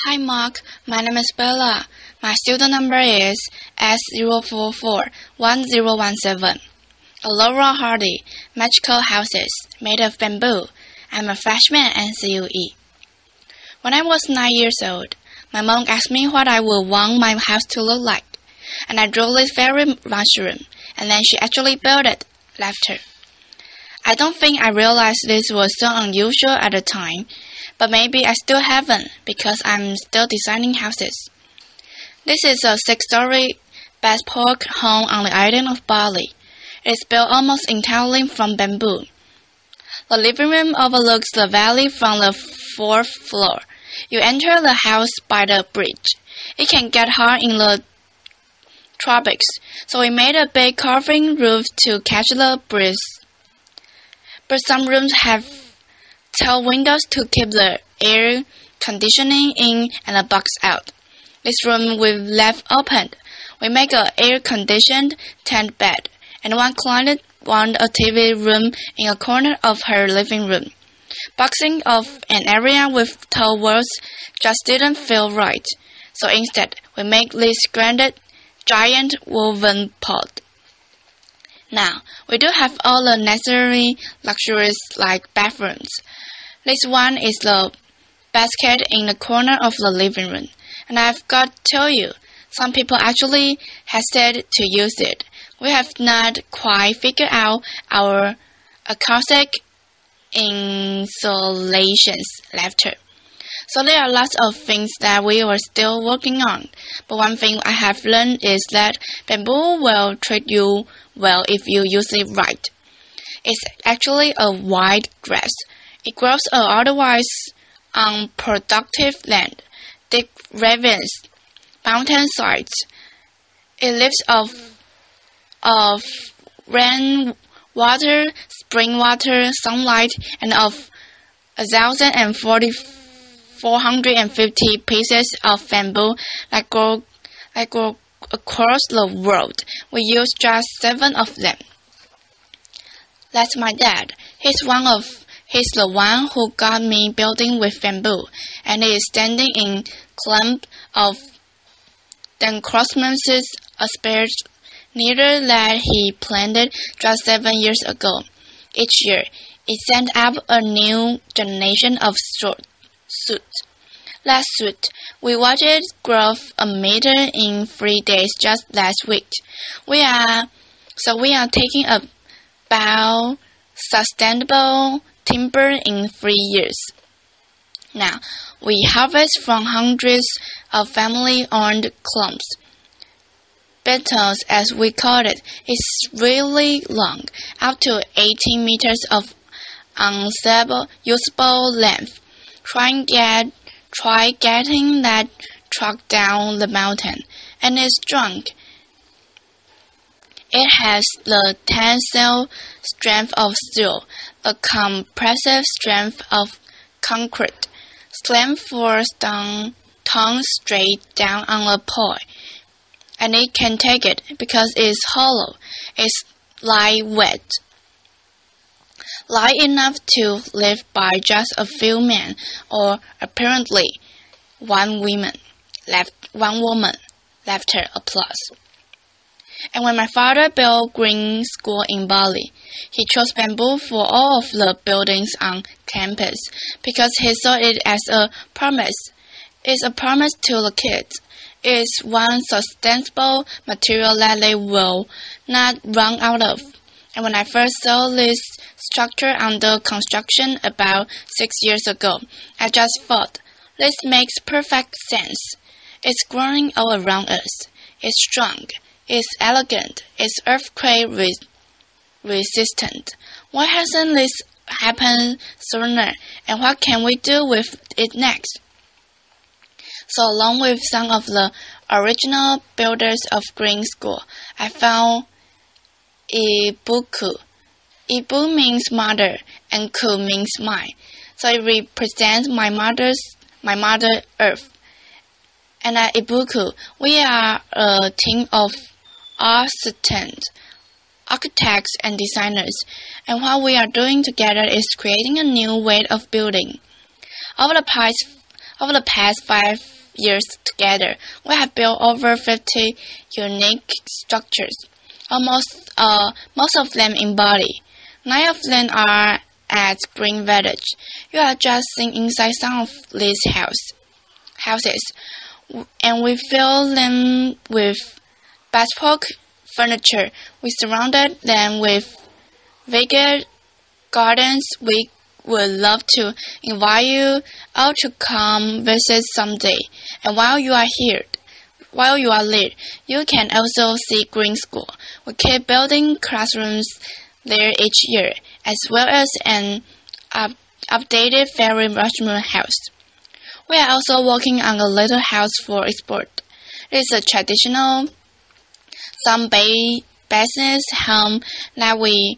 Hi Mark, my name is Bella. My student number is S0441017. Elora Hardy, magical houses made of bamboo. I'm a freshman at CUE. When I was 9 years old, my mom asked me what I would want my house to look like, and I drew this very mushroom, and then she actually built it. Laughter. I don't think I realized this was so unusual at the time, but maybe I still haven't because I'm still designing houses. This is a 6-story bespoke home on the island of Bali. It is built almost entirely from bamboo. The living room overlooks the valley from the 4th floor. You enter the house by the bridge. It can get hot in the tropics, so we made a big carving roof to catch the breeze. But some rooms have tall windows to keep the air conditioning in and the bugs out. This room we've left open. We make an air-conditioned tent bed, and one client wanted a TV room in a corner of her living room. Boxing off an area with tall walls just didn't feel right, so instead we make this giant woven pod. Now, we do have all the necessary luxuries like bathrooms. This one is the basket in the corner of the living room, and I've got to tell you, some people actually hesitate to use it. We have not quite figured out our acoustic insulations. Laughter. So there are lots of things that we are still working on, but one thing I have learned is that bamboo will treat you well if you use it right. It's actually a wild grass. It grows on otherwise unproductive land, deep ravines, mountain sides. It lives of rain water, spring water, sunlight, and of 1,450 pieces of bamboo that grow across the world. We use just 7 of them. That's my dad. He's the one who got me building with bamboo, and he is standing in clump of then craftsmanship aspect near that he planted just 7 years ago. Each year, it sent up a new generation of suits. Last suit, we watched it grow a meter in 3 days just last week. We are taking about sustainable timber in 3 years. Now, we harvest from hundreds of family-owned clumps. Beetles, as we call it, is really long, up to 18 meters of usable length. Try getting that truck down the mountain, and it's strong. It has the tensile strength of steel, the compressive strength of concrete, slammed for stone straight down on a pole. And it can take it because it's hollow. It's lightweight. Light enough to lift by just a few men, or apparently one woman. Laughter, applause. And when my father built Green School in Bali, he chose bamboo for all of the buildings on campus because he saw it as a promise. It's a promise to the kids. It's one sustainable material that they will not run out of. And when I first saw this structure under construction about 6 years ago, I just thought, this makes perfect sense. It's growing all around us. It's strong. It's elegant. It's earthquake resistant. Why hasn't this happened sooner? And what can we do with it next? So along with some of the original builders of Green School, I found Ibuku. Ibu means mother and Ku means mine. So it represents my mother Earth. And at Ibuku, we are a team of architects and designers, and what we are doing together is creating a new way of building. Over Over the past 5 years together, we have built over 50 unique structures, most of them in body. 9 of them are at Green Village. You are just seen inside some of these houses, and we fill them with bespoke furniture. We surrounded them with vigorous gardens. We would love to invite you all to come visit someday. And while you are there, you can also see Green School. We keep building classrooms there each year, as well as an updated fairy Rushmore house. We are also working on a little house for export. It is a traditional business home that we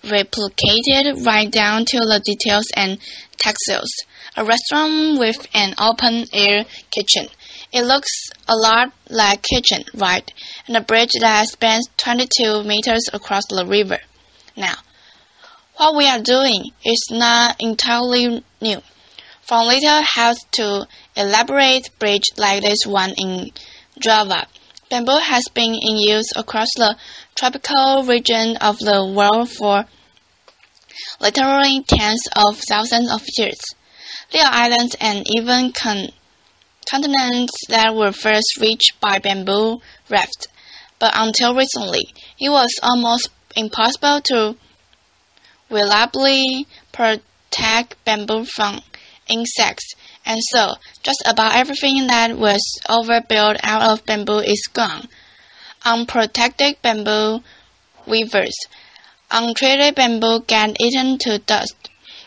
replicated right down to the details and textiles. A restaurant with an open-air kitchen. It looks a lot like kitchen, right? And a bridge that spans 22 meters across the river. Now, what we are doing is not entirely new. From little house to elaborate bridge like this one in Java, bamboo has been in use across the tropical region of the world for literally tens of thousands of years. There are islands and even continents that were first reached by bamboo raft, but until recently, it was almost impossible to reliably protect bamboo from insects, and so just about everything that was overbuilt out of bamboo is gone. Unprotected bamboo weavers, untreated bamboo get eaten to dust,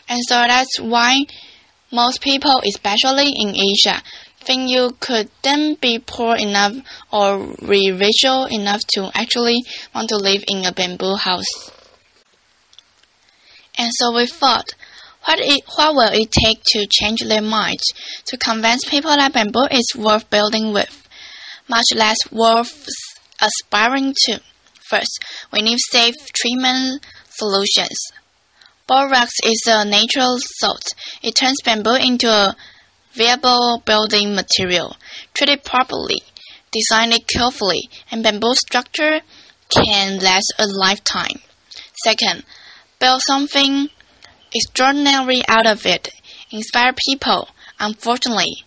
and so that's why most people, especially in Asia, think you couldn't be poor enough or rich enough to actually want to live in a bamboo house. And so we thought, what will it take to change their minds, to convince people that bamboo is worth building with, much less worth aspiring to? First, we need safe treatment solutions. Borax is a natural salt. It turns bamboo into a viable building material. Treat it properly, design it carefully, and bamboo structure can last a lifetime. Second, build something extraordinary out of it. Inspire people. Unfortunately,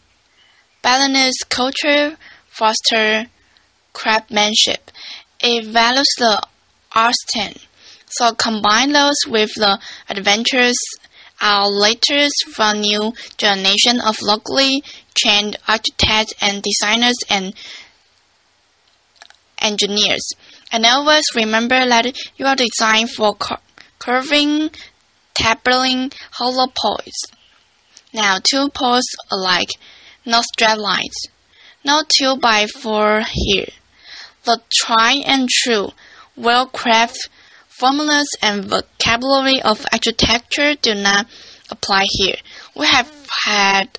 Balinese culture fosters craftsmanship. It values the artisan. So combine those with the adventures outliers from new generation of locally trained architects and designers and engineers. And always remember that you are designed for curving, tabling, hollow poles. Now 2 poles alike, no straight lines, no 2x4 here. The tried and true, well-crafted formulas and vocabulary of architecture do not apply here. We have had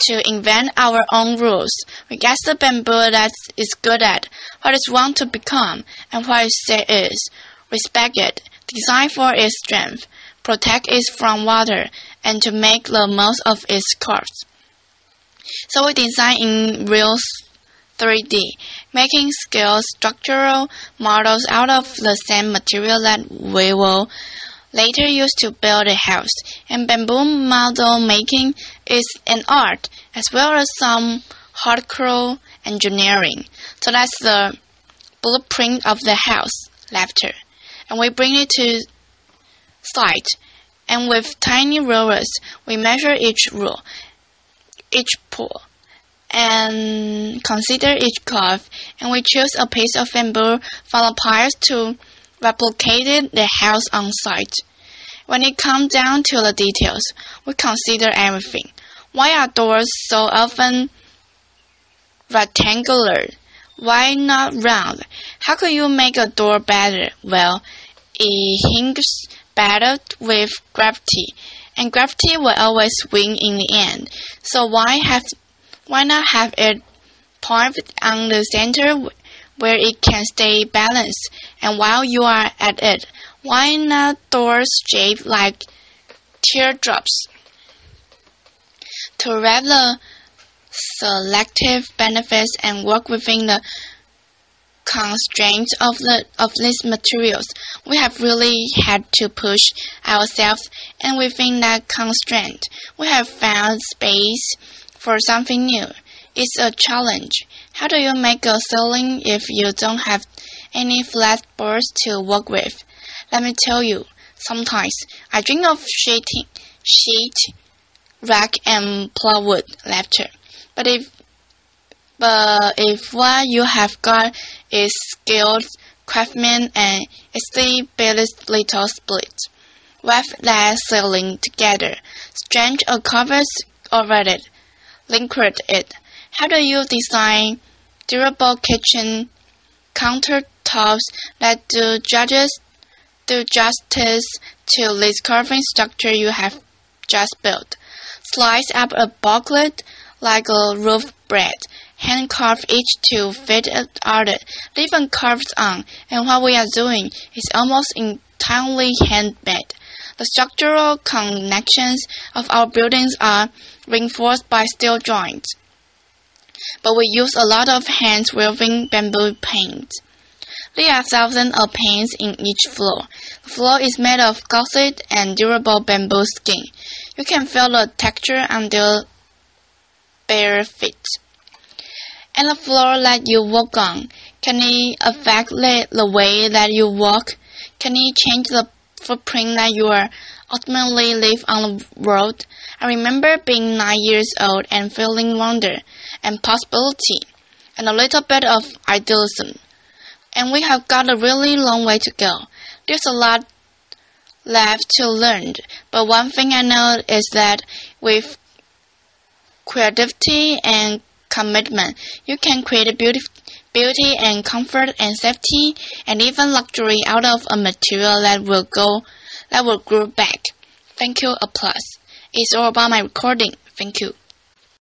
to invent our own rules. We guess the bamboo that is good at what it's want to become and what it say is. Respect it, design for its strength, protect it from water, and to make the most of its curves. So we design in real 3D, making scale structural models out of the same material that we will later use to build a house. And bamboo model making is an art as well as some hardcore engineering. So that's the blueprint of the house, laughter. And we bring it to site, and with tiny rulers, we measure each rule, each pole, and consider each curve, and we choose a piece of bamboo from the piles to replicate the house on site. When it comes down to the details, we consider everything. Why are doors so often rectangular? Why not round? How could you make a door better? Well, it hinges better with gravity, and gravity will always win in the end. So why not have it point on the center where it can stay balanced? And while you are at it, why not doors shaped like teardrops? To wrap the selective benefits and work within the constraints of these materials. We have really had to push ourselves, and within that constraint, we have found space for something new. It's a challenge. How do you make a ceiling if you don't have any flat boards to work with? Let me tell you, sometimes I dream of sheet, rack, and plywood laughter. But if what you have got is skilled craftsmen and easily built little split, wrap that ceiling together, stretch a covers over it, liquid it. How do you design durable kitchen countertops that do justice to this curving structure you have just built? Slice up a booklet like a loaf bread, hand carve each to fit other, leave them carved on, and what we are doing is almost entirely handmade. The structural connections of our buildings are reinforced by steel joints, but we use a lot of hand-woven bamboo paint. There are thousands of paints in each floor. The floor is made of gusset and durable bamboo skin. You can feel the texture under bare feet. And the floor that you walk on, can it affect the way that you walk? Can it change the footprint that you are ultimately leave on the road? I remember being 9 years old and feeling wonder and possibility and a little bit of idealism. And we have got a really long way to go. There's a lot left to learn, but one thing I know is that with creativity and commitment, you can create beauty and comfort and safety and even luxury out of a material that will grow back. Thank you. Applause. It's all about my recording. Thank you.